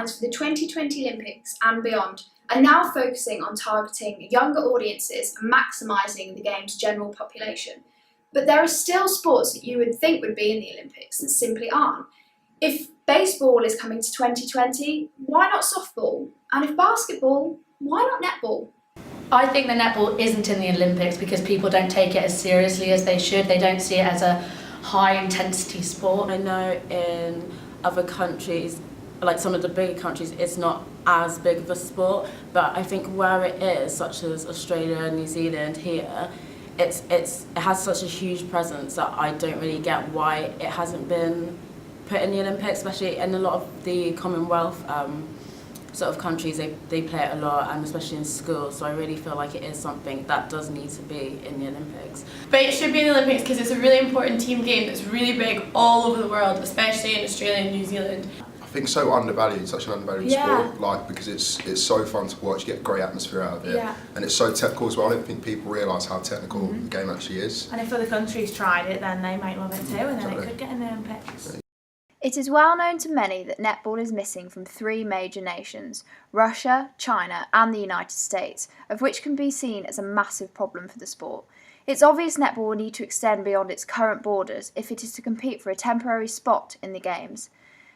plans for the 2020 Olympics and beyond are now focusing on targeting younger audiences and maximising the game's general population. But there are still sports that you would think would be in the Olympics that simply aren't. If baseball is coming to 2020, why not softball? And if basketball, why not netball? I think that netball isn't in the Olympics because people don't take it as seriously as they should. They don't see it as a high intensity sport. I know in other countries, like some of the bigger countries, it's not as big of a sport, but I think where it is, such as Australia, New Zealand, here, it has such a huge presence that I don't really get why it hasn't been put in the Olympics, especially in a lot of the Commonwealth sort of countries. They play it a lot, and especially in schools, so I really feel like it is something that does need to be in the Olympics. But it should be in the Olympics because it's a really important team game that's really big all over the world, especially in Australia and New Zealand. I think so undervalued, such an undervalued sport, like, because it's so fun to watch, you get a great atmosphere out of it, and it's so technical as well. I don't think people realise how technical the game actually is. And if other countries tried it, then they might love it too, and then it could get in the Olympics. It is well known to many that netball is missing from three major nations, Russia, China and the United States, of which can be seen as a massive problem for the sport. It's obvious netball will need to extend beyond its current borders if it is to compete for a temporary spot in the Games.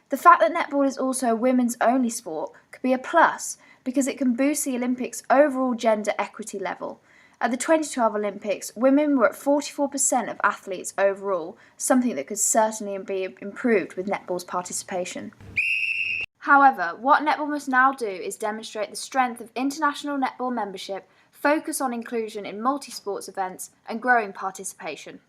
The fact that netball is also a women's only sport could be a plus because it can boost the Olympics' overall gender equity level. At the 2012 Olympics, women were at 44% of athletes overall, something that could certainly be improved with netball's participation. However, what netball must now do is demonstrate the strength of international netball membership, focus on inclusion in multi-sports events and growing participation.